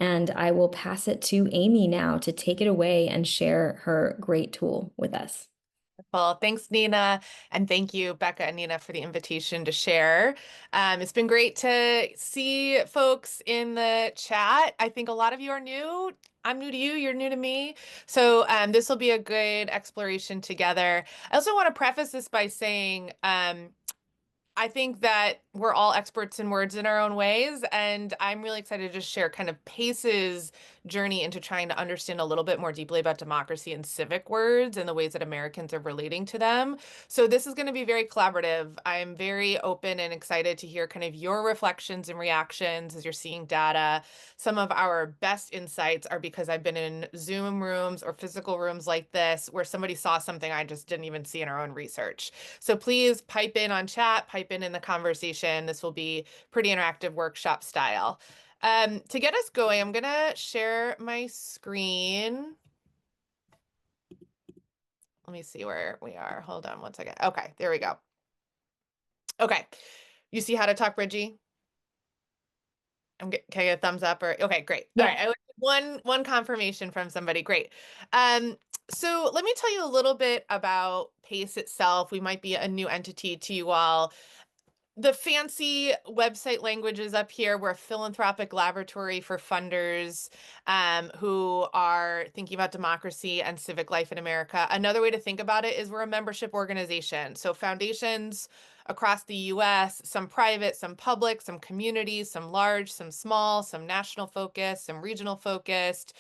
And I will pass it to Amy now to take it away and share her great tool with us. Well, thanks, Nina. And thank you, Becca and Nina, for the invitation to share. It's been great to see folks in the chat. I think a lot of you are new. I'm new to you, you're new to me. So this will be a good exploration together. I also want to preface this by saying, I think that we're all experts in words in our own ways, and I'm really excited to share kind of Pace's journey into trying to understand a little bit more deeply about democracy and civic words and the ways that Americans are relating to them. So this is going to be very collaborative. I'm very open and excited to hear kind of your reflections and reactions as you're seeing data. Some of our best insights are because I've been in Zoom rooms or physical rooms like this where somebody saw something I just didn't even see in our own research. So please pipe in on chat, pipe in the conversation. This will be pretty interactive workshop style. To get us going, I'm going to share my screen. Let me see where we are. Hold on one second. Okay, there we go. Okay, you see how to talk, Bridgie? Can I get a thumbs up or okay, great. All right, Yes. one confirmation from somebody. Great. Um, so let me tell you a little bit about PACE itself. We might be a new entity to you all. The fancy website language is up here. We're a philanthropic laboratory for funders who are thinking about democracy and civic life in America. Another way to think about it is we're a membership organization. So foundations across the US, some private, some public, some communities, some large, some small, some national focused, some regional focused.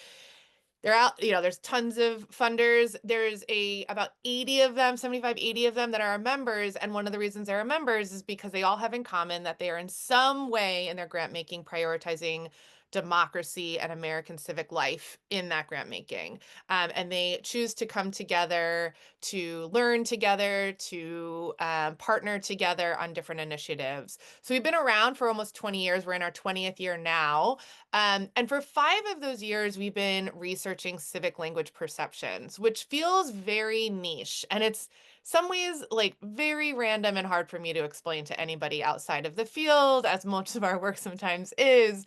They're out, there's tons of funders. There's about 80 of them, 75, 80 of them that are our members. And one of the reasons they're our members is because they all have in common that they are in some way in their grant making prioritizing democracy and American civic life in that grant making. And they choose to come together to learn together, to partner together on different initiatives. So we've been around for almost 20 years. We're in our 20th year now. And for 5 of those years, we've been researching civic language perceptions, which feels very niche. And it's some ways like very random and hard for me to explain to anybody outside of the field, as much of our work sometimes is.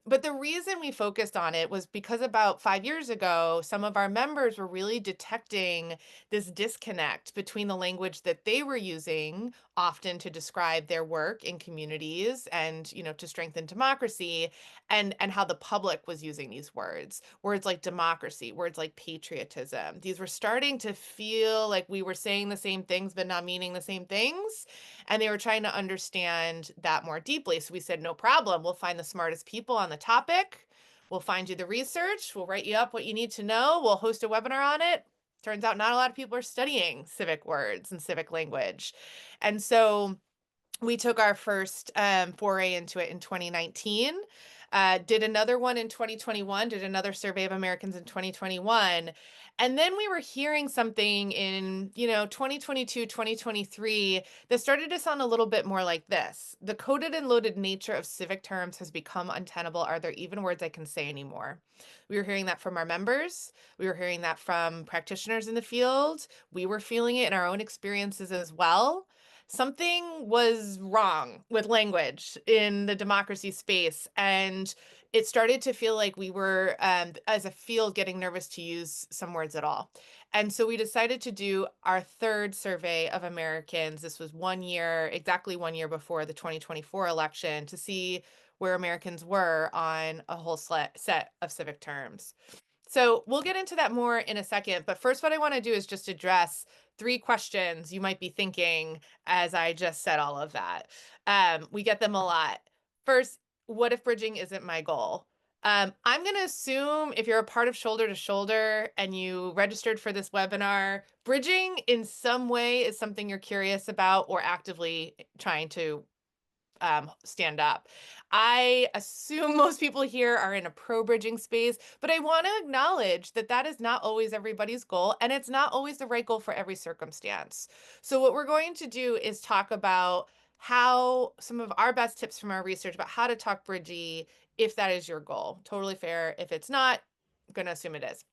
But the reason we focused on it was because about 5 years ago, some of our members were really detecting this disconnect between the language that they were using often to describe their work in communities and, to strengthen democracy and how the public was using these words like democracy, words like patriotism. These were starting to feel like we were saying the same things but not meaning the same things, and they were trying to understand that more deeply. So we said, no problem, we'll find the smartest people on the topic, we'll find you the research, we'll write you up what you need to know, we'll host a webinar on it. Turns out not a lot of people are studying civic words and civic language. And so we took our first foray into it in 2019, did another one in 2021, did another survey of Americans in 2021. And then we were hearing something in, 2022, 2023 that started to sound a little bit more like this. The coded and loaded nature of civic terms has become untenable. Are there even words I can say anymore? We were hearing that from our members. We were hearing that from practitioners in the field. We were feeling it in our own experiences as well. Something was wrong with language in the democracy space. And it started to feel like we were, as a field, getting nervous to use some words at all. And so we decided to do our third survey of Americans. This was exactly 1 year before the 2024 election, to see where Americans were on a whole set of civic terms. So we'll get into that more in a second. But first, what I want to do is just address 3 questions you might be thinking as I just said all of that. We get them a lot. First, what if bridging isn't my goal? I'm going to assume if you're a part of Shoulder to Shoulder and you registered for this webinar, bridging in some way is something you're curious about or actively trying to stand up. I assume most people here are in a pro-bridging space, but I want to acknowledge that that is not always everybody's goal, and it's not always the right goal for every circumstance. So what we're going to do is talk about how some of our best tips from our research about how to talk bridgey if that is your goal. Totally fair. If it's not, I'm going to assume it is.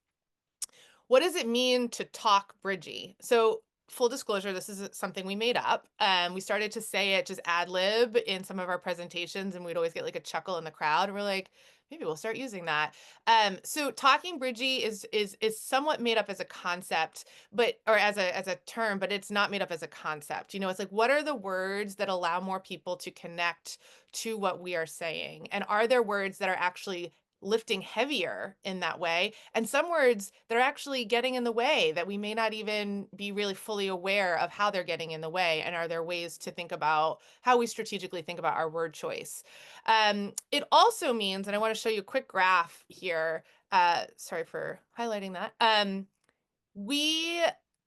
What does it mean to talk bridgey? So full disclosure, this is something we made up. We started to say it just ad lib in some of our presentations, and we'd always get like a chuckle in the crowd. And we're like, Maybe we'll start using that. So talking Bridgie is somewhat made up as a concept, but or as a term, but it's not made up as a concept. You know, it's like what are the words that allow more people to connect to what we are saying? And are there words that are actually lifting heavier in that way? And some words that are actually getting in the way that we may not even be really fully aware of how they're getting in the way. And are there ways to think about how we strategically think about our word choice? It also means, and I want to show you a quick graph here. Sorry for highlighting that. We,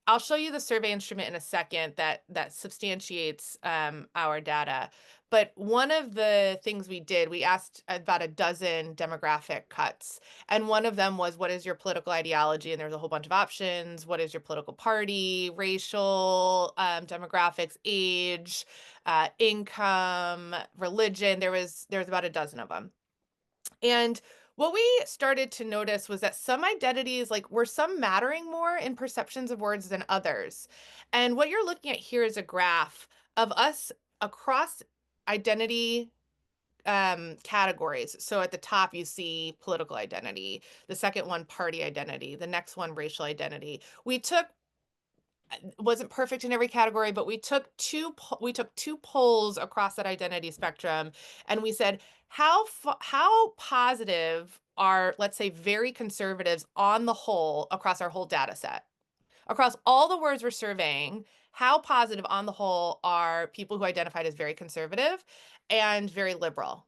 I'll show you the survey instrument in a second that substantiates our data. But one of the things we did, we asked about a dozen demographic cuts, and one of them was, "What is your political ideology?" And there's a whole bunch of options. What is your political party? Racial demographics, age, income, religion. There was about a dozen of them. And what we started to notice was that some identities, like were some mattering more in perceptions of words than others. And what you're looking at here is a graph of us across identity categories. So at the top, you see political identity, the second one, party identity, the next one, racial identity. We took wasn't perfect in every category, but we took two polls across that identity spectrum, and we said how positive are, let's say, very conservatives on the whole across our whole data set, across all the words we're surveying. How positive on the whole are people who identified as very conservative and very liberal?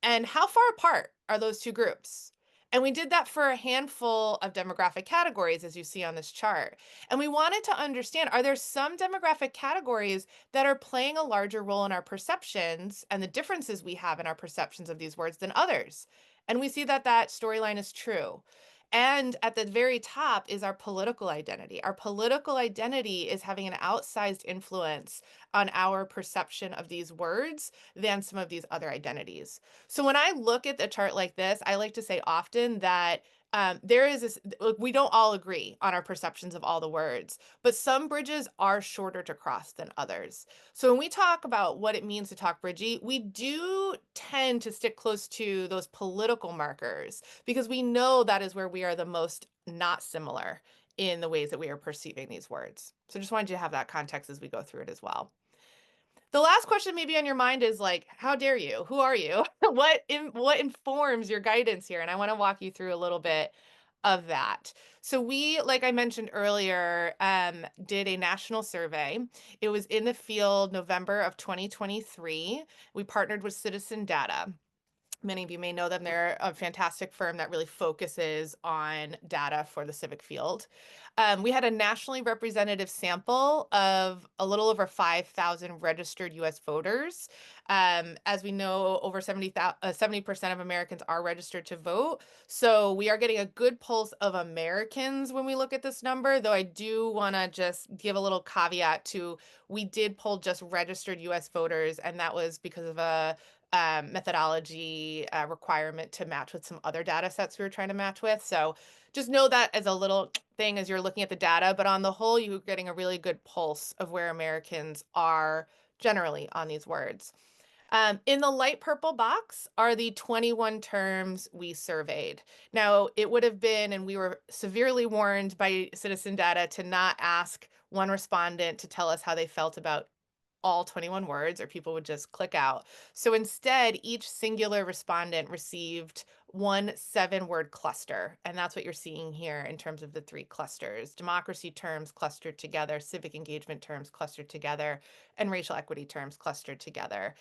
And how far apart are those two groups? And we did that for a handful of demographic categories, as you see on this chart. And we wanted to understand, are there some demographic categories that are playing a larger role in our perceptions and the differences we have in our perceptions of these words than others? And we see that that storyline is true. And at the very top is our political identity. Our political identity is having an outsized influence on our perception of these words than some of these other identities. So when I look at a chart like this, I like to say often that there is this, look, we don't all agree on our perceptions of all the words, but some bridges are shorter to cross than others. So when we talk about what it means to talk Bridgie, we do tend to stick close to those political markers because we know that is where we are the most not similar in the ways that we are perceiving these words. So just wanted you to have that context as we go through it as well. The last question maybe on your mind is like, how dare you? Who are you? What informs your guidance here? And I want to walk you through a little bit of that. So we, like I mentioned earlier, did a national survey. It was in the field November of 2023. We partnered with Citizen Data. Many of you may know them. They're a fantastic firm that really focuses on data for the civic field. We had a nationally representative sample of a little over 5,000 registered US voters. As we know, over 70% of Americans are registered to vote. So we are getting a good pulse of Americans when we look at this number, though I do want to just give a little caveat to we did poll just registered US voters, and that was because of a methodology requirement to match with some other data sets we were trying to match with. So just know that as a little thing as you're looking at the data, but on the whole, you're getting a really good pulse of where Americans are generally on these words. In the light purple box are the 21 terms we surveyed. Now, it would have been, and we were severely warned by Citizen Data to not ask one respondent to tell us how they felt about all 21 words, or people would just click out. So instead, each singular respondent received one 7-word cluster. And that's what you're seeing here in terms of the 3 clusters: democracy terms clustered together, civic engagement terms clustered together, and racial equity terms clustered together.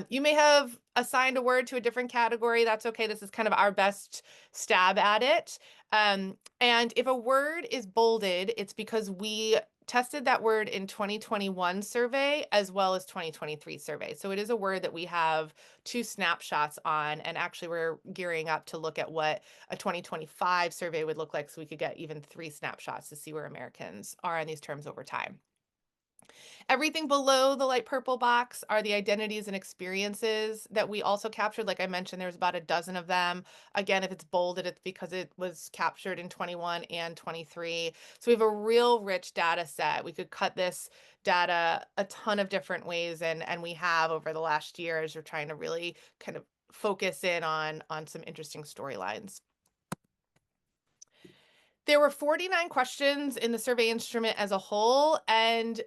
You may have assigned a word to a different category. That's okay. This is kind of our best stab at it. And if a word is bolded, it's because we tested that word in 2021 survey as well as 2023 survey. So it is a word that we have 2 snapshots on, and actually we're gearing up to look at what a 2025 survey would look like so we could get even 3 snapshots to see where Americans are on these terms over time. Everything below the light purple box are the identities and experiences that we also captured. Like I mentioned, there's about a dozen of them. Again, if it's bolded, it's because it was captured in 21 and 23. So we have a real rich data set. We could cut this data a ton of different ways, and we have over the last year as we're trying to really kind of focus in on some interesting storylines. There were 49 questions in the survey instrument as a whole, and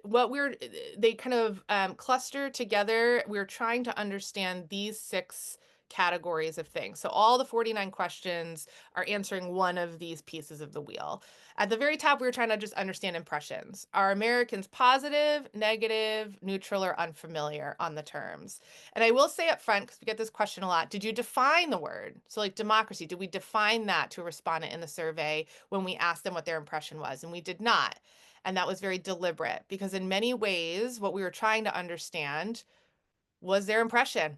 they kind of cluster together. We're trying to understand these 6 categories of things. So all the 49 questions are answering one of these pieces of the wheel. At the very top, we were trying to just understand impressions. Are Americans positive, negative, neutral, or unfamiliar on the terms? And I will say up front, because we get this question a lot, did you define the word? So like democracy, did we define that to a respondent in the survey when we asked them what their impression was? And we did not. And that was very deliberate because in many ways, what we were trying to understand was their impression.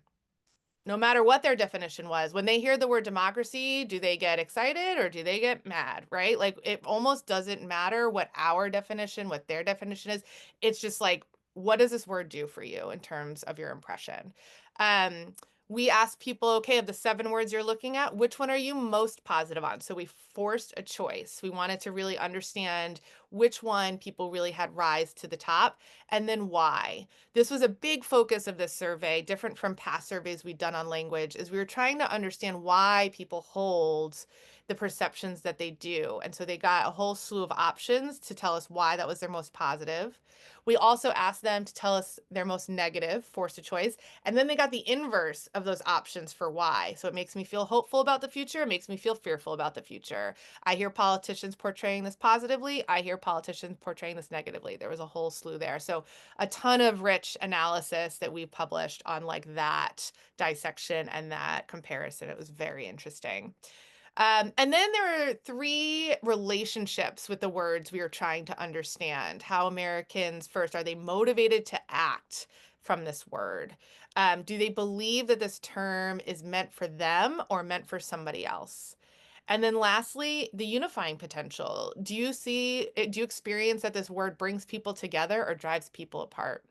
No matter what their definition was, when they hear the word democracy, do they get excited or do they get mad, right? Like it almost doesn't matter what our definition, what their definition is. It's just like, what does this word do for you in terms of your impression? Um, we asked people, okay, of the 7 words you're looking at, which one are you most positive on? So we forced a choice. We wanted to really understand which one people really had rise to the top and then why. This was a big focus of this survey, different from past surveys we'd done on language, is we were trying to understand why people hold the perceptions that they do. And so they got a whole slew of options to tell us why that was their most positive. We also asked them to tell us their most negative, forced a choice. And then they got the inverse of those options for why. So it makes me feel hopeful about the future. It makes me feel fearful about the future. I hear politicians portraying this positively. I hear politicians portraying this negatively. There was a whole slew there. So a ton of rich analysis that we published on like that dissection and that comparison. It was very interesting. And then there are 3 relationships with the words we are trying to understand. How Americans, first, are they motivated to act from this word? Do they believe that this term is meant for them or meant for somebody else? And then lastly, the unifying potential. Do you experience that this word brings people together or drives people apart?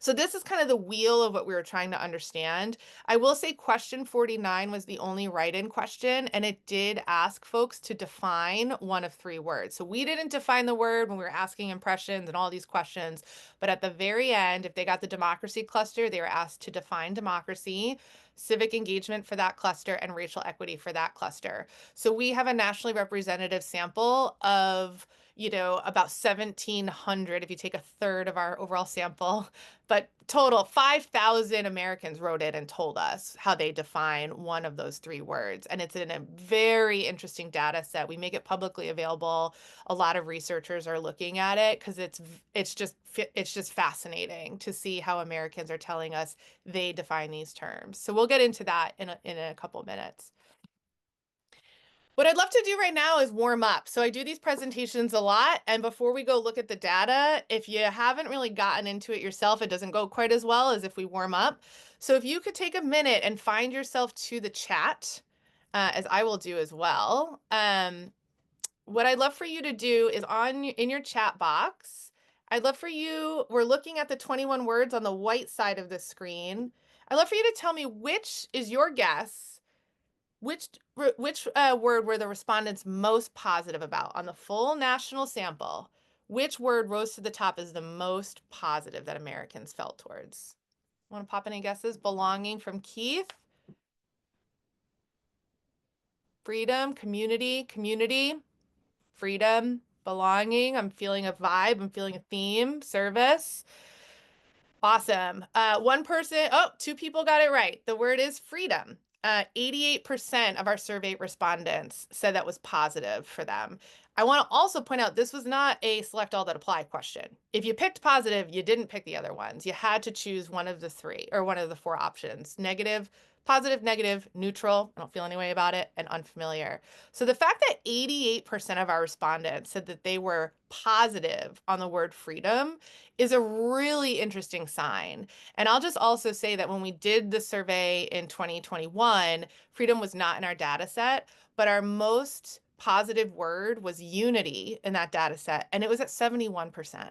So this is kind of the wheel of what we were trying to understand. I will say question 49 was the only write-in question, and it did ask folks to define one of 3 words. So we didn't define the word when we were asking impressions and all these questions, but at the very end, if they got the democracy cluster, they were asked to define democracy, civic engagement for that cluster, and racial equity for that cluster. So we have a nationally representative sample of about 1,700 if you take a third of our overall sample, but total 5,000 Americans wrote in and told us how they define one of those 3 words. And it's in a very interesting data set. We make it publicly available. A lot of researchers are looking at it because it's just fascinating to see how Americans are telling us they define these terms. So we'll get into that in a couple minutes. What I'd love to do right now is warm up. So I do these presentations a lot. And before we go look at the data, if you haven't really gotten into it yourself, it doesn't go quite as well as if we warm up. So if you could take a minute and find yourself to the chat, as I will do as well. What I'd love for you to do is in your chat box, we're looking at the 21 words on the white side of the screen. I'd love for you to tell me which is your guess. Which word were the respondents most positive about on the full national sample? Which word rose to the top as the most positive that Americans felt towards? Want to pop any guesses? Belonging from Keith. Freedom, community, freedom, belonging. I'm feeling a vibe. I'm feeling a theme. Service. Awesome. Two people got it right. The word is freedom. 88% of our survey respondents said that was positive for them. I want to also point out this was not a select all that apply question. If you picked positive, you didn't pick the other ones. You had to choose one of the 3 or one of the 4 options: negative, positive, negative, neutral, I don't feel any way about it, and unfamiliar. So the fact that 88% of our respondents said that they were positive on the word freedom is a really interesting sign. And I'll just also say that when we did the survey in 2021, freedom was not in our data set, but our most positive word was unity in that data set, and it was at 71%.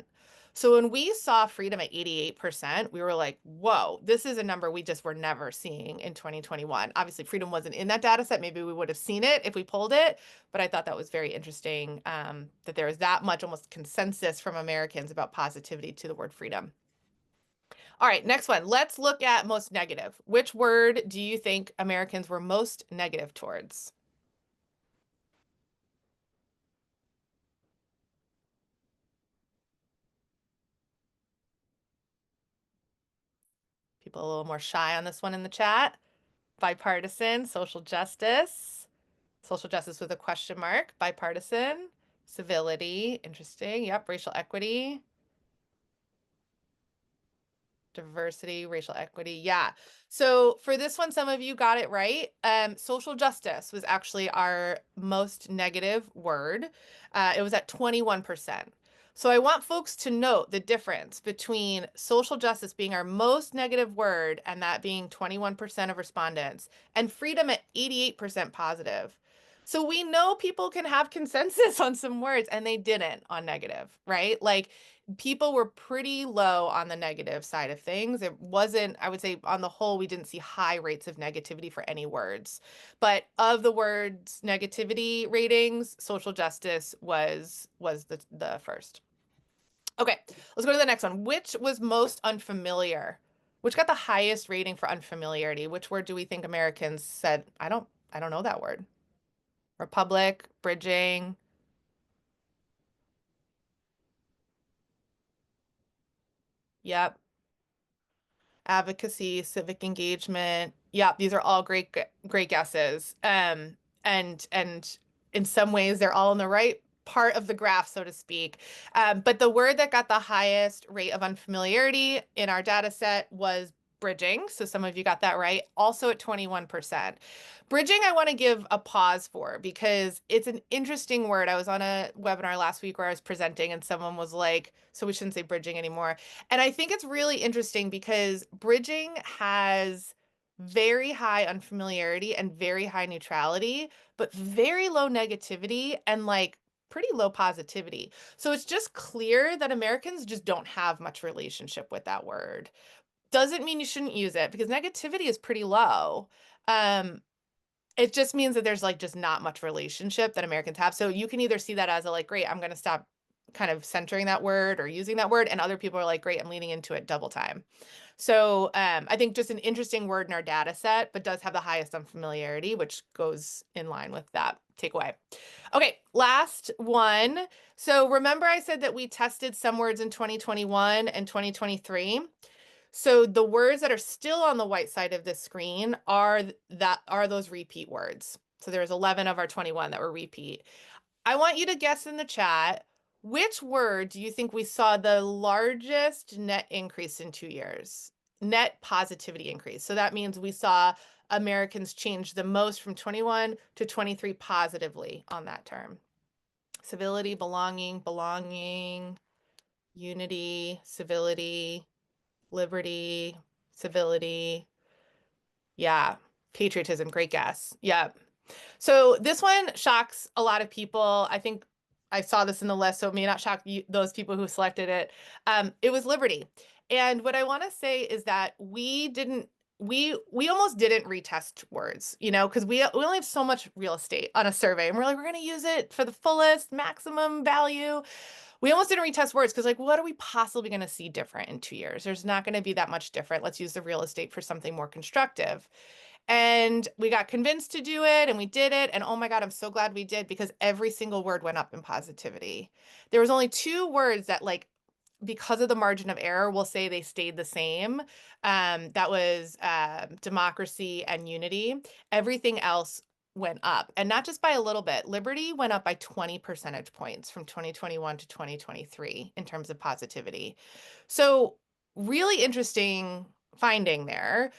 So when we saw freedom at 88%, we were like, whoa, this is a number we just were never seeing in 2021. Obviously, freedom wasn't in that data set. Maybe we would have seen it if we pulled it, but I thought that was very interesting that there is that much almost consensus from Americans about positivity to the word freedom. All right, next one. Let's look at most negative. Which word do you think Americans were most negative towards? People a little more shy on this one in the chat. Bipartisan, social justice. Social justice with a question mark. Bipartisan. Civility. Interesting. Yep. Racial equity. Diversity, racial equity. Yeah. So for this one, some of you got it right. Social justice was actually our most negative word. It was at 21%. So I want folks to note the difference between social justice being our most negative word and that being 21% of respondents, and freedom at 88% positive. So we know people can have consensus on some words, and they didn't on negative, right? Like, people were pretty low on the negative side of things. It wasn't, I would say, on the whole, we didn't see high rates of negativity for any words. But of the words negativity ratings, social justice was the first. Okay, let's go to the next one. Which was most unfamiliar? Which got the highest rating for unfamiliarity? Which word do we think Americans said, I don't know that word? Republic, bridging. Yep. Advocacy, civic engagement. Yeah, these are all great guesses. And in some ways they're all in the right part of the graph, so to speak. But the word that got the highest rate of unfamiliarity in our data set was bridging. So some of you got that right. Also at 21%. Bridging, I want to give a pause for because it's an interesting word. I was on a webinar last week where I was presenting and someone was like, so we shouldn't say bridging anymore. And I think it's really interesting because bridging has very high unfamiliarity and very high neutrality, but very low negativity and like pretty low positivity. So it's just clear that Americans just don't have much relationship with that word. Doesn't mean you shouldn't use it because negativity is pretty low. Um, it just means that there's like just not much relationship that Americans have. So you can either see that as a like, great, I'm going to stop kind of centering that word or using that word. And other people are like, great, I'm leaning into it double time. So I think just an interesting word in our data set, but does have the highest unfamiliarity, which goes in line with that takeaway. Okay, last one. So remember I said that we tested some words in 2021 and 2023. So the words that are still on the white side of this screen are those repeat words. So there's 11 of our 21 that were repeat. I want you to guess in the chat, which word do you think we saw the largest net increase in 2 years? Net positivity increase. So that means we saw Americans change the most from 21 to 23 positively on that term. Civility, belonging, unity, civility, liberty, civility. Yeah. Patriotism. Great guess. Yeah. So this one shocks a lot of people. I think I saw this in the list, so it may not shock those people who selected it. It was liberty. And what I want to say is that we almost didn't retest words, because we only have so much real estate on a survey, and we're like, we're going to use it for the fullest maximum value. We almost didn't retest words because, like, what are we possibly going to see different in 2 years? There's not going to be that much different. Let's use the real estate for something more constructive. And we got convinced to do it and we did it. And oh my God, I'm so glad we did because every single word went up in positivity. There was only two words that, like, because of the margin of error, we'll say they stayed the same. That was democracy and unity. Everything else went up, and not just by a little bit. Liberty went up by 20 percentage points from 2021 to 2023 in terms of positivity. So really interesting finding there.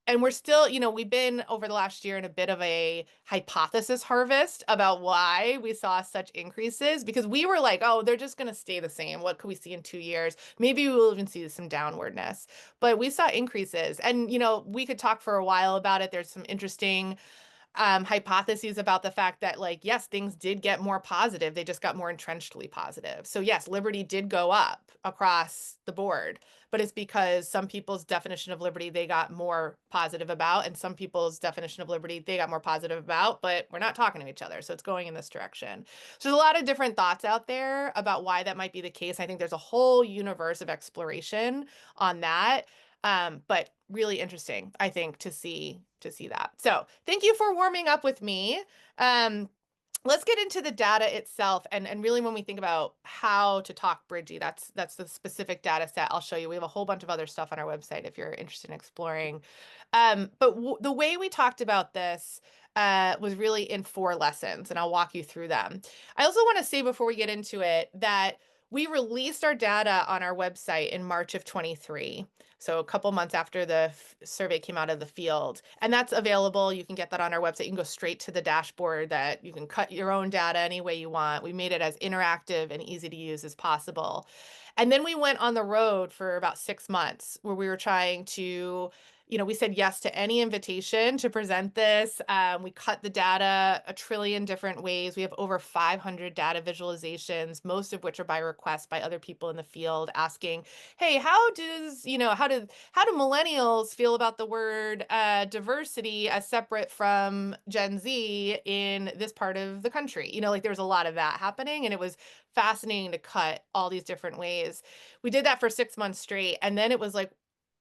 And we're still, we've been over the last year in a bit of a hypothesis harvest about why we saw such increases, because we were like, oh, they're just going to stay the same. What could we see in 2 years? Maybe we will even see some downwardness. But we saw increases. And, we could talk for a while about it. There's some interesting hypotheses about the fact that, like, yes, things did get more positive. They just got more entrenchedly positive. So yes, liberty did go up across the board, but it's because some people's definition of liberty they got more positive about, and some people's definition of liberty they got more positive about, but we're not talking to each other. So it's going in this direction. So there's a lot of different thoughts out there about why that might be the case. I think there's a whole universe of exploration on that. But really interesting, I think, to see that. So thank you for warming up with me. Um, let's get into the data itself, and really when we think about how to talk Bridgey, that's the specific data set I'll show you. We have a whole bunch of other stuff on our website if you're interested in exploring. But the way we talked about this was really in 4 lessons, and I'll walk you through them. I also want to say before we get into it that we released our data on our website in March of 23. So a couple months after the survey came out of the field. And that's available. You can get that on our website. You can go straight to the dashboard that you can cut your own data any way you want. We made it as interactive and easy to use as possible. And then we went on the road for about 6 months where we were trying to, we said yes to any invitation to present this. We cut the data a trillion different ways. We have over 500 data visualizations, most of which are by request by other people in the field asking, hey, how do millennials feel about the word diversity as separate from Gen Z in this part of the country? Like there was a lot of that happening, and it was fascinating to cut all these different ways. We did that for 6 months straight, and then it was like,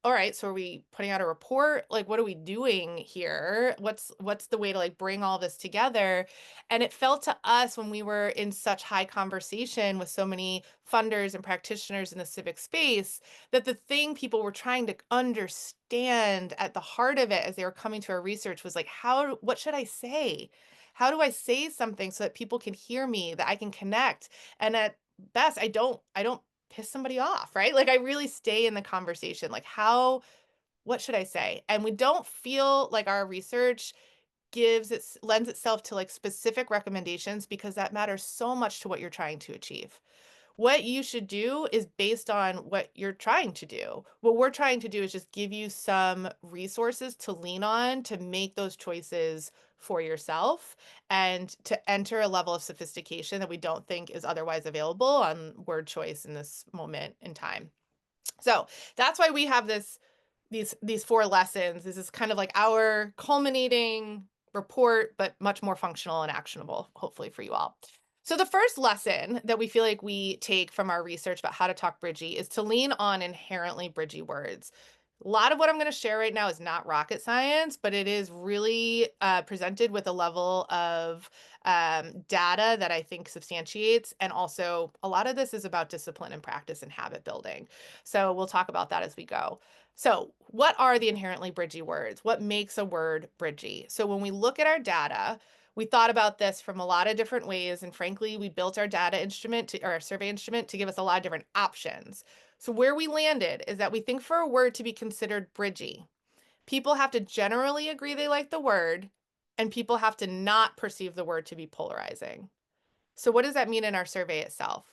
all right, so are we putting out a report? Like, what are we doing here? What's the way to like bring all this together? And it felt to us when we were in such high conversation with so many funders and practitioners in the civic space that the thing people were trying to understand at the heart of it as they were coming to our research was like, what should I say? How do I say something so that people can hear me, that I can connect? And at best, I don't piss somebody off, right? Like I really stay in the conversation. Like what should I say? And we don't feel like our research lends itself to like specific recommendations because that matters so much to what you're trying to achieve. What you should do is based on what you're trying to do. What we're trying to do is just give you some resources to lean on to make those choices for yourself and to enter a level of sophistication that we don't think is otherwise available on word choice in this moment in time. So that's why we have these 4 lessons. This is kind of like our culminating report, but much more functional and actionable, hopefully for you all. So the first lesson that we feel like we take from our research about how to talk Bridgey is to lean on inherently Bridgey words. A lot of what I'm going to share right now is not rocket science, but it is really presented with a level of data that I think substantiates. And also, a lot of this is about discipline and practice and habit building. So we'll talk about that as we go. So what are the inherently Bridgey words? What makes a word Bridgey? So when we look at our data, we thought about this from a lot of different ways. And frankly, we built our data instrument or our survey instrument to give us a lot of different options. So where we landed is that we think for a word to be considered Bridgey, people have to generally agree they like the word, and people have to not perceive the word to be polarizing. So what does that mean in our survey itself?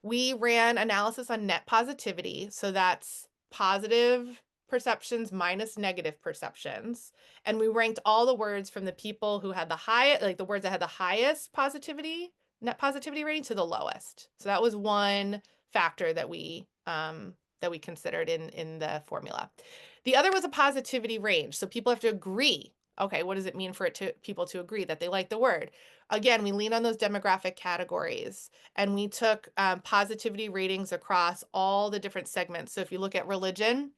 We ran analysis on net positivity, so that's positive perceptions minus negative perceptions. And we ranked all the words from the people who had the highest, like the words that had the highest net positivity rating to the lowest. So that was one factor that we considered in the formula. The other was a positivity range. So people have to agree. Okay, what does it mean for people to agree that they like the word? Again, we lean on those demographic categories, and we took positivity ratings across all the different segments. So if you look at religion,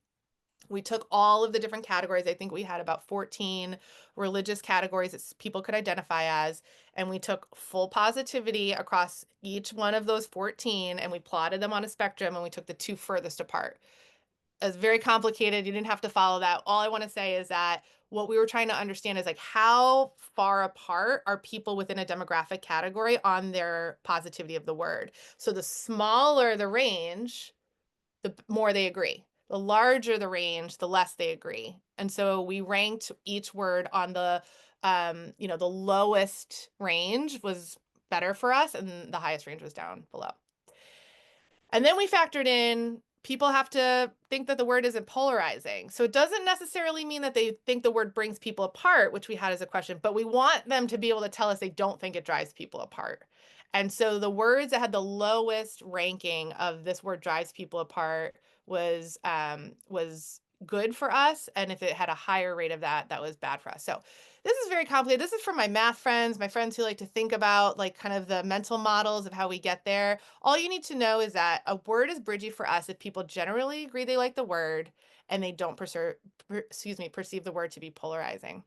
we took all of the different categories. I think we had about 14 religious categories that people could identify as, and we took full positivity across each one of those 14, and we plotted them on a spectrum, and we took the 2 furthest apart. It's very complicated. You didn't have to follow that. All I want to say is that what we were trying to understand is like how far apart are people within a demographic category on their positivity of the word. So the smaller the range, the more they agree. The larger the range, the less they agree. And so we ranked each word on the lowest range was better for us, and the highest range was down below. And then we factored in people have to think that the word isn't polarizing. So it doesn't necessarily mean that they think the word brings people apart, which we had as a question, but we want them to be able to tell us they don't think it drives people apart. And so the words that had the lowest ranking of this word drives people apart was good for us, and if it had a higher rate of that, that was bad for us. So this is very complicated. This is for my math friends, my friends who like to think about like kind of the mental models of how we get there. All you need to know is that a word is bridgy for us if people generally agree they like the word and they don't perceive the word to be polarizing.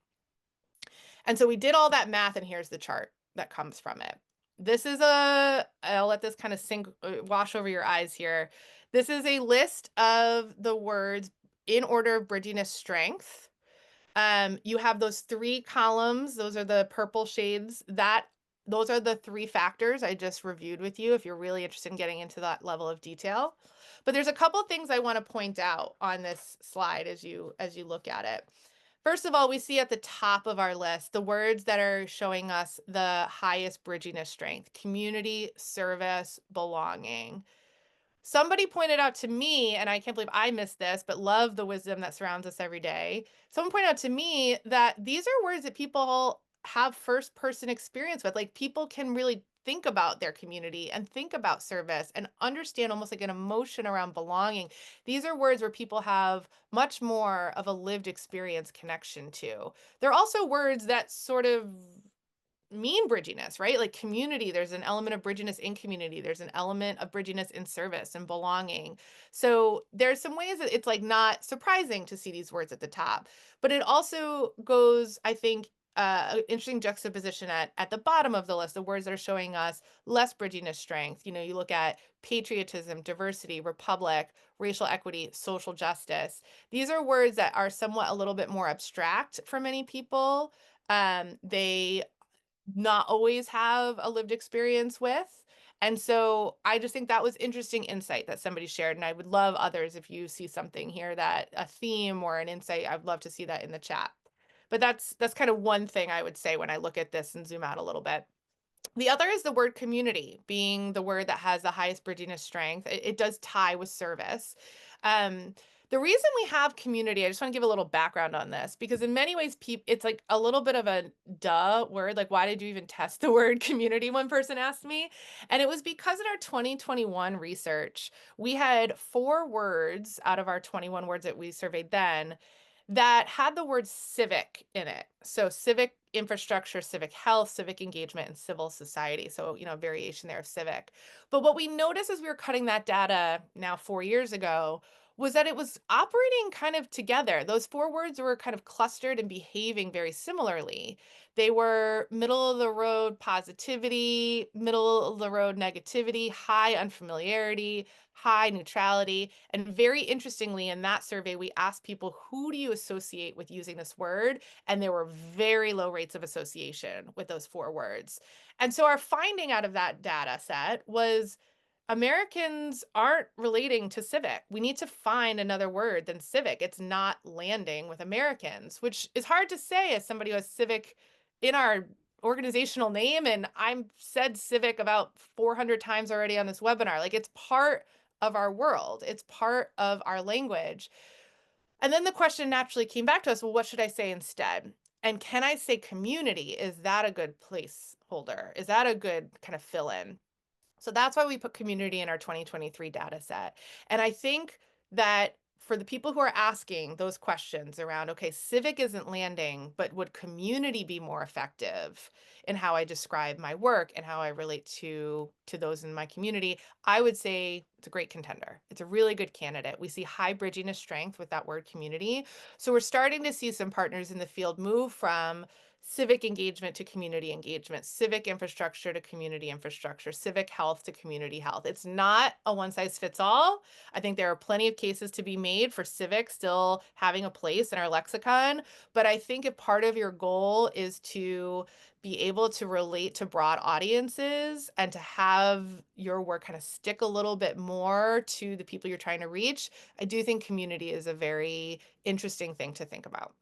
And so we did all that math, and here's the chart that comes from it. I'll let this kind of wash over your eyes here. This is a list of the words in order of bridginess strength. You have those three columns. Those are the purple shades. Those are the three factors I just reviewed with you if you're really interested in getting into that level of detail. But there's a couple things I want to point out on this slide as you look at it. First of all, we see at the top of our list the words that are showing us the highest bridginess strength: community, service, belonging. Somebody pointed out to me, and I can't believe I missed this, but love the wisdom that surrounds us every day. Someone pointed out to me that these are words that people have first person experience with. Like, people can really think about their community and think about service and understand almost like an emotion around belonging. These are words where people have much more of a lived experience connection to. They're also words that sort of mean bridginess, right? Like community, there's an element of bridginess in community. There's an element of bridginess in service and belonging. So there's some ways that it's like not surprising to see these words at the top, but it also goes, I think, an interesting juxtaposition at the bottom of the list, the words that are showing us less bridginess strength. You know, you look at patriotism, diversity, republic, racial equity, social justice. These are words that are somewhat a little bit more abstract for many people. They not always have a lived experience with. And so I just think that was interesting insight that somebody shared. And I would love others, if you see something here, that a theme or an insight, I'd love to see that in the chat. But that's kind of one thing I would say when I look at this and zoom out a little bit. The other is the word community being the word that has the highest bridginess strength. It does tie with service. Um, the reason we have community, I just want to give a little background on this, because in many ways, it's like a little bit of a duh word. Like, why did you even test the word community? One person asked me. And it was because in our 2021 research, we had 4 words out of our 21 words that we surveyed then that had the word civic in it. So civic infrastructure, civic health, civic engagement, and civil society. So, a variation there of civic. But what we noticed as we were cutting that data now 4 years ago was that it was operating kind of together. Those 4 words were kind of clustered and behaving very similarly. They were middle of the road positivity, middle of the road negativity, high unfamiliarity, high neutrality. And very interestingly, in that survey, we asked people, who do you associate with using this word? And there were very low rates of association with those 4 words. And so our finding out of that data set was Americans aren't relating to civic. We need to find another word than civic. It's not landing with Americans, which is hard to say as somebody who has civic in our organizational name. And I've said civic about 400 times already on this webinar. Like, it's part of our world, it's part of our language. And then the question naturally came back to us, well, what should I say instead? And can I say community? Is that a good placeholder? Is that a good kind of fill in? So that's why we put community in our 2023 data set. And I think that for the people who are asking those questions around, okay, civic isn't landing, but would community be more effective in how I describe my work and how I relate to those in my community? I would say it's a great contender. It's a really good candidate. We see high bridginess strength with that word community. So we're starting to see some partners in the field move from civic engagement to community engagement, civic infrastructure to community infrastructure, civic health to community health. It's not a one size fits all. I think there are plenty of cases to be made for civic still having a place in our lexicon. But I think if part of your goal is to be able to relate to broad audiences and to have your work kind of stick a little bit more to the people you're trying to reach, I do think community is a very interesting thing to think about.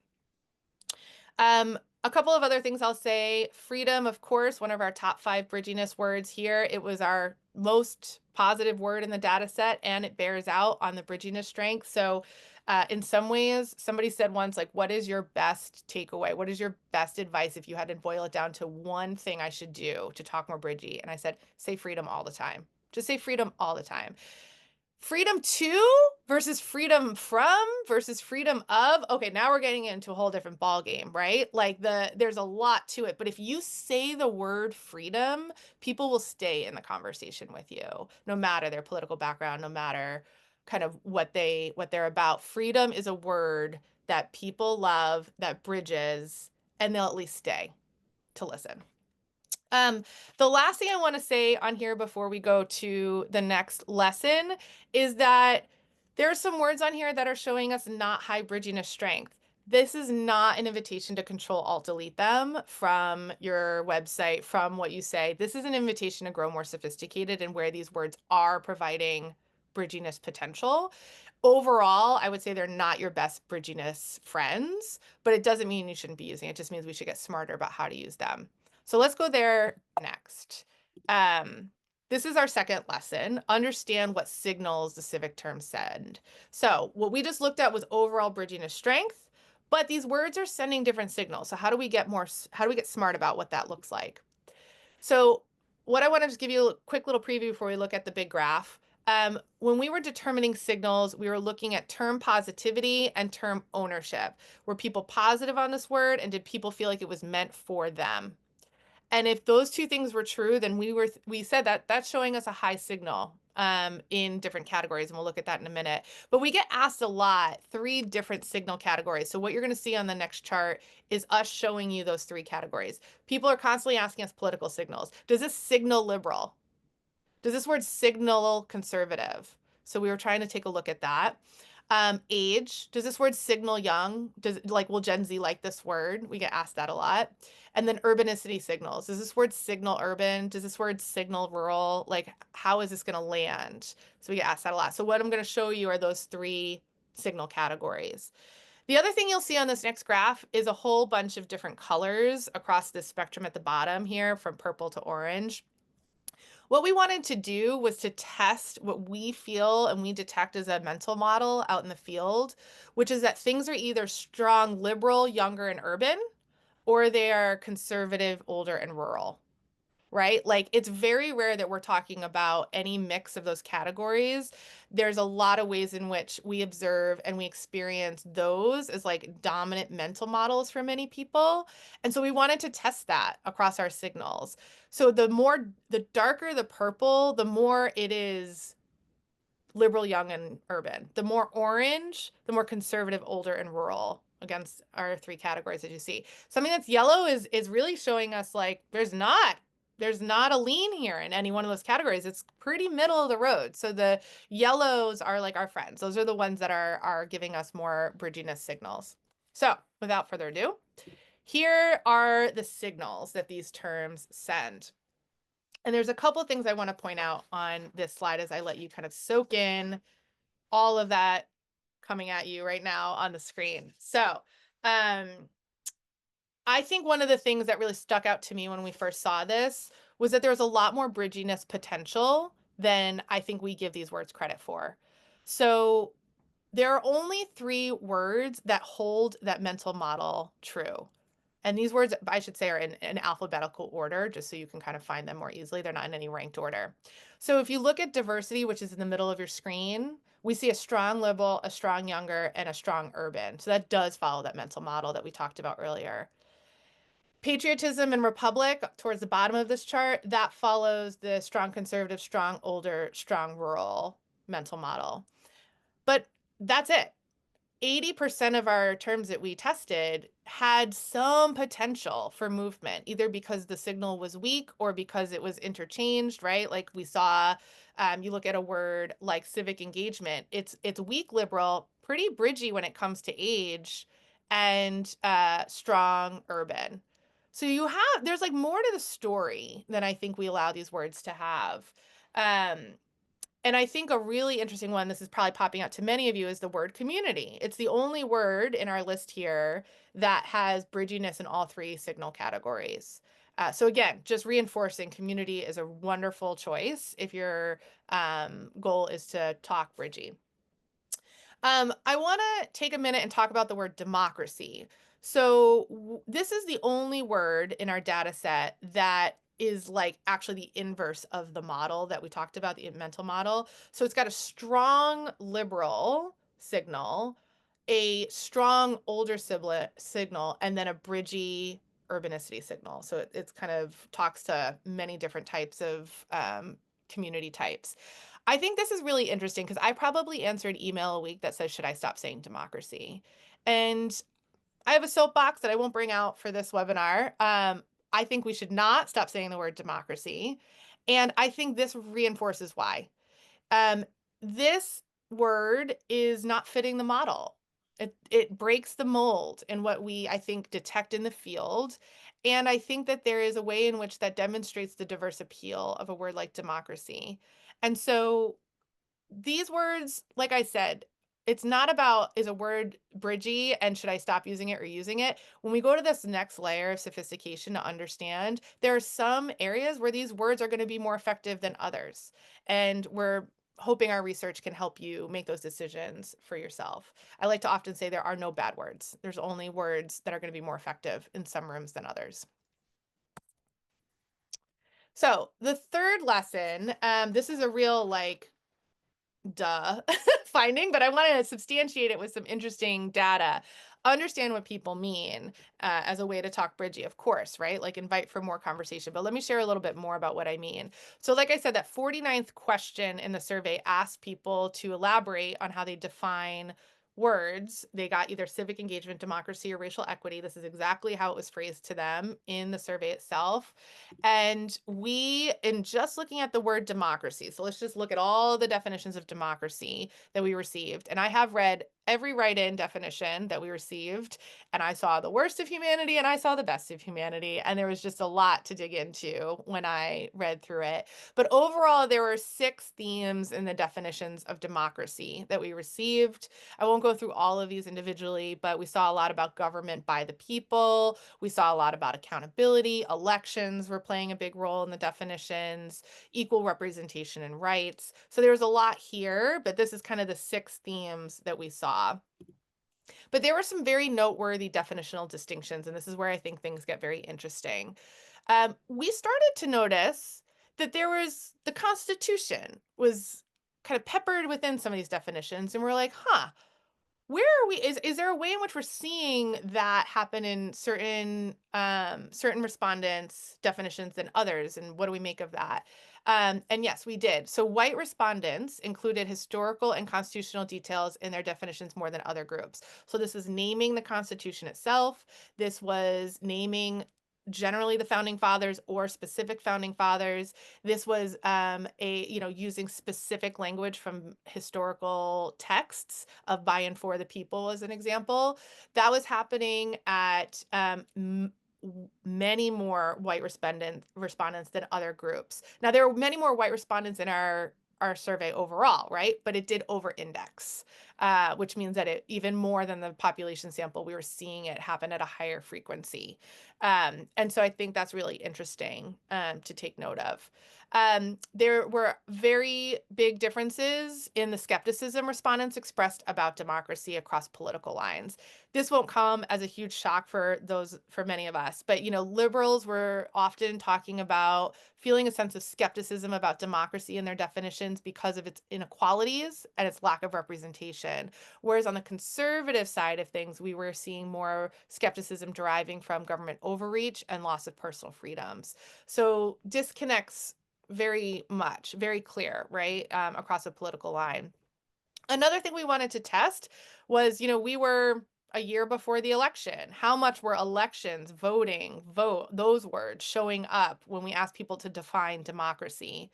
A couple of other things I'll say. Freedom, of course, one of our top 5 bridginess words here. It was our most positive word in the data set, and it bears out on the bridginess strength. So in some ways, somebody said once, like, what is your best takeaway? What is your best advice if you had to boil it down to one thing I should do to talk more bridgy? And I said, say freedom all the time. Just say freedom all the time. Freedom to versus freedom from versus freedom of. Okay, now we're getting into a whole different ball game, right? Like there's a lot to it, but if you say the word freedom, people will stay in the conversation with you, no matter their political background, no matter kind of what they're about. Freedom is a word that people love, that bridges, and they'll at least stay to listen. Um, the last thing I want to say on here before we go to the next lesson is that there are some words on here that are showing us not high bridginess strength. This is not an invitation to control alt delete them from your website, from what you say. This is an invitation to grow more sophisticated and where these words are providing bridginess potential. Overall, I would say they're not your best bridginess friends, but it doesn't mean you shouldn't be using it. It just means we should get smarter about how to use them. So let's go there next. This is our second lesson. Understand what signals the civic terms send. So what we just looked at was overall bridginess strength, but these words are sending different signals. So how do we get smart about what that looks like? So what I want to just give you a quick little preview before we look at the big graph. When we were determining signals, we were looking at term positivity and term ownership. Were people positive on this word, and did people feel like it was meant for them? And if those two things were true, then we said that that's showing us a high signal in different categories, and we'll look at that in a minute. But we get asked a lot, 3 different signal categories. So what you're going to see on the next chart is us showing you those 3 categories. People are constantly asking us political signals. Does this signal liberal? Does this word signal conservative? So we were trying to take a look at that. Age, does this word signal young? Will Gen Z like this word? We get asked that a lot. And then urbanicity signals. Does this word signal urban? Does this word signal rural? Like, how is this going to land? So we get asked that a lot. So what I'm going to show you are those 3 signal categories. The other thing you'll see on this next graph is a whole bunch of different colors across this spectrum at the bottom here, from purple to orange. What we wanted to do was to test what we feel and we detect as a mental model out in the field, which is that things are either strong liberal, younger, and urban, or they are conservative, older, and rural, right? Like, it's very rare that we're talking about any mix of those categories. There's a lot of ways in which we observe and we experience those as like dominant mental models for many people. And so we wanted to test that across our signals. So the darker the purple, the more it is liberal, young, and urban. The more orange, the more conservative, older, and rural against our 3 categories that you see. Something that's yellow is really showing us like there's not a lean here in any one of those categories. It's pretty middle of the road. So the yellows are like our friends. Those are the ones that are giving us more bridginess signals. So without further ado, here are the signals that these terms send. And there's a couple of things I want to point out on this slide as I let you kind of soak in all of that coming at you right now on the screen. So I think one of the things that really stuck out to me when we first saw this was that there was a lot more bridginess potential than I think we give these words credit for. So there are only 3 words that hold that mental model true. And these words, I should say, are in alphabetical order, just so you can kind of find them more easily. They're not in any ranked order. So if you look at diversity, which is in the middle of your screen, we see a strong liberal, a strong younger, and a strong urban. So that does follow that mental model that we talked about earlier. Patriotism and republic, towards the bottom of this chart, that follows the strong conservative, strong older, strong rural mental model. But that's it. 80% of our terms that we tested had some potential for movement, either because the signal was weak or because it was interchanged, right? Like we saw, you look at a word like civic engagement, it's weak liberal, pretty bridgy when it comes to age, and strong urban. So there's like more to the story than I think we allow these words to have. And I think a really interesting one, this is probably popping out to many of you, is the word community. It's the only word in our list here that has bridginess in all three signal categories. So again, just reinforcing community is a wonderful choice if your goal is to talk bridgy. I want to take a minute and talk about the word democracy. So this is the only word in our data set that is like actually the inverse of the model that we talked about, the mental model. So it's got a strong liberal signal, a strong older signal, and then a bridgy urbanicity signal. So it's kind of talks to many different types of community types. I think this is really interesting because I probably answer an email a week that says, should I stop saying democracy? And I have a soapbox that I won't bring out for this webinar. I think we should not stop saying the word democracy. And I think this reinforces why. Um, this word is not fitting the model. It breaks the mold in what we, I think, detect in the field. And I think that there is a way in which that demonstrates the diverse appeal of a word like democracy. And so these words, like I said, it's not about is a word bridgy and should I stop using it or using it. When we go to this next layer of sophistication to understand, there are some areas where these words are going to be more effective than others. And we're hoping our research can help you make those decisions for yourself. I like to often say there are no bad words. There's only words that are going to be more effective in some rooms than others. So the third lesson, this is a real like duh finding, but I want to substantiate it with some interesting data. Understand what people mean as a way to talk bridgy, of course, right? Like invite for more conversation. But let me share a little bit more about what I mean. So, like I said, that 49th question in the survey asked people to elaborate on how they define words. They got either civic engagement, democracy, or racial equity. This is exactly how it was phrased to them in the survey itself. And in just looking at the word democracy, so let's just look at all the definitions of democracy that we received. And I have read every write-in definition that we received, and I saw the worst of humanity and I saw the best of humanity. And there was just a lot to dig into when I read through it. But overall, there were 6 themes in the definitions of democracy that we received. I won't go through all of these individually, but we saw a lot about government by the people. We saw a lot about accountability. Elections were playing a big role in the definitions, equal representation and rights. So there's a lot here, but this is kind of the 6 themes that we saw. But there were some very noteworthy definitional distinctions, and this is where I think things get very interesting. We started to notice that there was the Constitution was kind of peppered within some of these definitions, and we're like, huh, where are we is there a way in which we're seeing that happen in certain respondents definitions than others, and what do we make of that? And yes, we did. So white respondents included historical and constitutional details in their definitions more than other groups. So this is naming the Constitution itself. This was naming generally the founding fathers or specific founding fathers. This was using specific language from historical texts of by and for the people as an example. That was happening at many more white respondents than other groups. Now there were many more white respondents in our survey overall, right? But it did over-index, which means that it even more than the population sample, we were seeing it happen at a higher frequency. And so I think that's really interesting to take note of. There were very big differences in the skepticism respondents expressed about democracy across political lines. This won't come as a huge shock for many of us, but liberals were often talking about feeling a sense of skepticism about democracy in their definitions because of its inequalities and its lack of representation. Whereas on the conservative side of things, we were seeing more skepticism deriving from government overreach and loss of personal freedoms. So disconnects very much, very clear, right, across a political line. Another thing we wanted to test was, we were a year before the election. How much were elections, vote, those words showing up when we asked people to define democracy?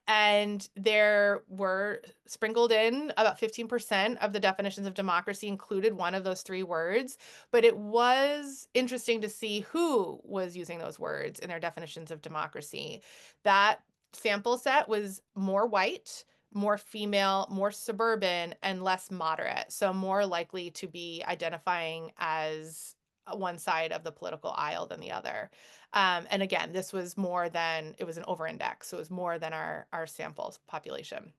And there were sprinkled in about 15% of the definitions of democracy included one of those 3 words. But it was interesting to see who was using those words in their definitions of democracy. That sample set was more white, more female, more suburban, and less moderate. So more likely to be identifying as one side of the political aisle than the other. And again, this was more than, it was an over-index, so it was more than our samples population.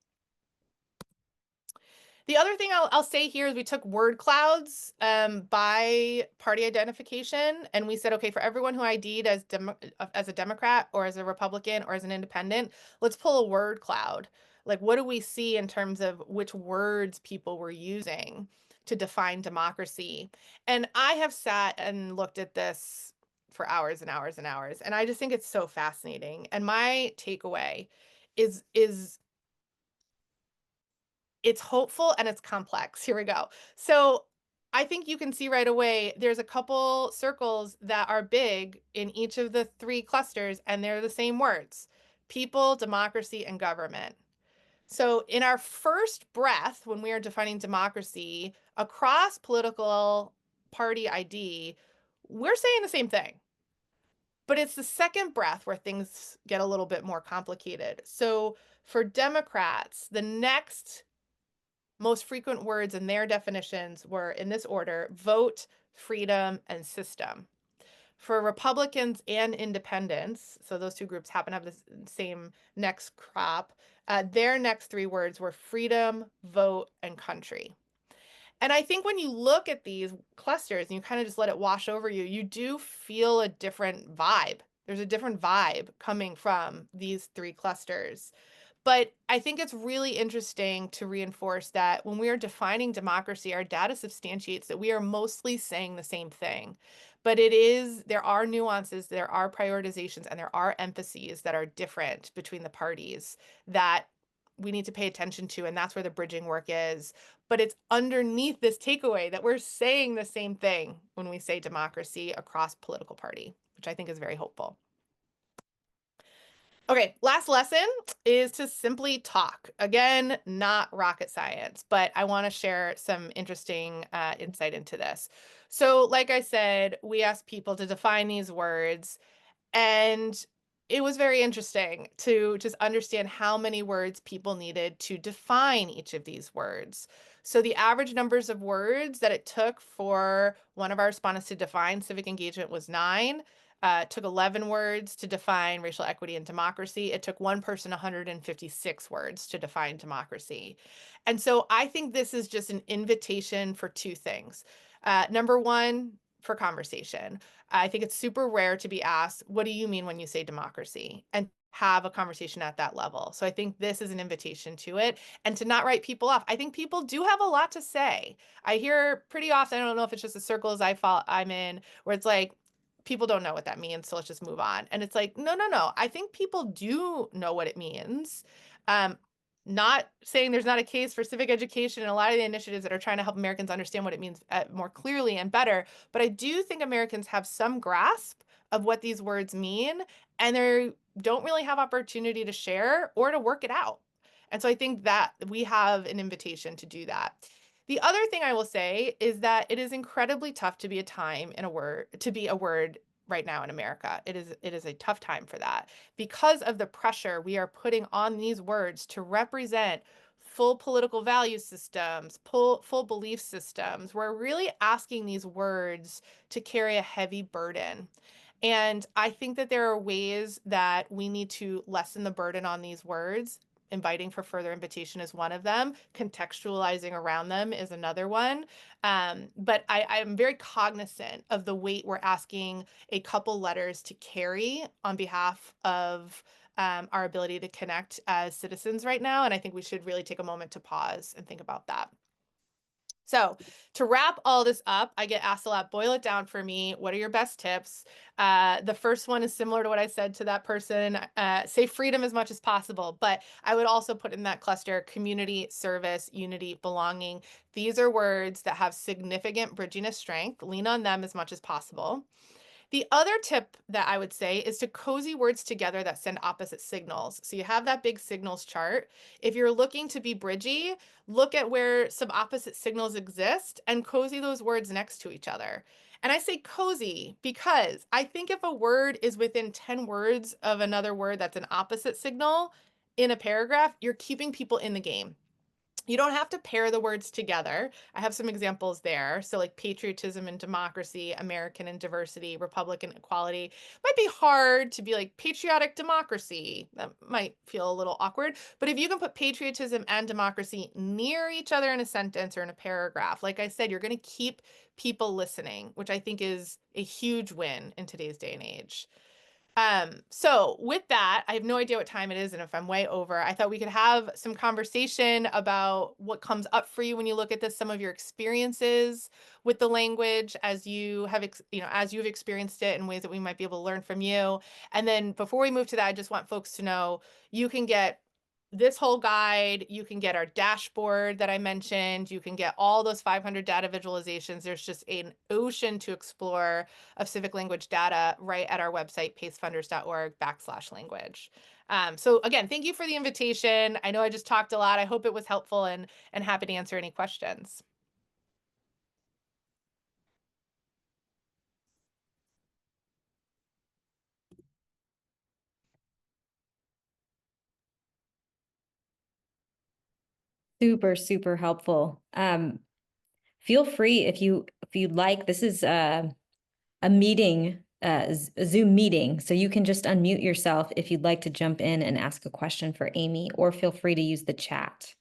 The other thing I'll say here is we took word clouds by party identification, and we said, okay, for everyone who ID'd as a Democrat or as a Republican or as an independent, let's pull a word cloud. Like, what do we see in terms of which words people were using to define democracy? And I have sat and looked at this for hours and hours and hours, and I just think it's so fascinating. And my takeaway is it's hopeful and it's complex. Here we go. So I think you can see right away there's a couple circles that are big in each of the three clusters, and they're the same words: people, democracy, and government. So in our first breath, when we are defining democracy across political party ID, we're saying the same thing. But it's the second breath where things get a little bit more complicated. So for Democrats, the next most frequent words in their definitions were, in this order: vote, freedom, and system. For Republicans and independents, so those two groups happen to have the same next crop, their next three words were freedom, vote, and country. And I think when you look at these clusters and you kind of just let it wash over you, you do feel a different vibe. There's a different vibe coming from these three clusters. But I think it's really interesting to reinforce that when we are defining democracy, our data substantiates that we are mostly saying the same thing. But there are nuances, there are prioritizations, and there are emphases that are different between the parties that we need to pay attention to. And that's where the bridging work is. But it's underneath this takeaway that we're saying the same thing when we say democracy across political party, which I think is very hopeful. Okay, last lesson is to simply talk. Again, not rocket science, but I want to share some interesting insight into this. So, like I said, we asked people to define these words, and it was very interesting to just understand how many words people needed to define each of these words. So the average numbers of words that it took for one of our respondents to define civic engagement was 9. It took 11 words to define racial equity and democracy. It took one person 156 words to define democracy. And so I think this is just an invitation for two things. Number one, for conversation. I think it's super rare to be asked, what do you mean when you say democracy? And have a conversation at that level. So I think this is an invitation to it, and to not write people off. I think people do have a lot to say. I hear pretty often, I don't know if it's just the circles I'm in, where it's like, people don't know what that means, so let's just move on. And it's like, no, no, no. I think people do know what it means. Um, Not saying there's not a case for civic education and a lot of the initiatives that are trying to help Americans understand what it means more clearly and better. But I do think Americans have some grasp of what these words mean, and they don't really have opportunity to share or to work it out. And so I think that we have an invitation to do that. The other thing I will say is that it is incredibly tough to be a word right now in America. It is a tough time for that because of the pressure we are putting on these words to represent full political value systems, full belief systems. We're really asking these words to carry a heavy burden. And I think that there are ways that we need to lessen the burden on these words. Inviting for further invitation is one of them. Contextualizing around them is another one. But I'm very cognizant of the weight we're asking a couple letters to carry on behalf of our ability to connect as citizens right now. And I think we should really take a moment to pause and think about that. So to wrap all this up, I get asked a lot, boil it down for me. What are your best tips? The first one is similar to what I said to that person, say freedom as much as possible. But I would also put in that cluster community, service, unity, belonging. These are words that have significant bridginess strength. Lean on them as much as possible. The other tip that I would say is to cozy words together that send opposite signals. So you have that big signals chart. If you're looking to be bridgy, look at where some opposite signals exist and cozy those words next to each other. And I say cozy because I think if a word is within 10 words of another word that's an opposite signal, in a paragraph, you're keeping people in the game. You don't have to pair the words together. I have some examples there. So, like patriotism and democracy, American and diversity, Republican equality. Might be hard to be like patriotic democracy. That might feel a little awkward. But if you can put patriotism and democracy near each other in a sentence or in a paragraph, like I said, you're going to keep people listening, which I think is a huge win in today's day and age. So with that, I have no idea what time it is and if I'm way over. I thought we could have some conversation about what comes up for you when you look at this, some of your experiences with the language as you have, as you've experienced it in ways that we might be able to learn from you. And then before we move to that, I just want folks to know you can get this whole guide, you can get our dashboard that I mentioned, you can get all those 500 data visualizations. There's just an ocean to explore of civic language data right at our website, pacefunders.org/language. So again, thank you for the invitation. I know I just talked a lot. I hope it was helpful and happy to answer any questions. Super, super helpful. Feel free if you'd like. This is a meeting, a Zoom meeting, so you can just unmute yourself if you'd like to jump in and ask a question for Amy, or feel free to use the chat.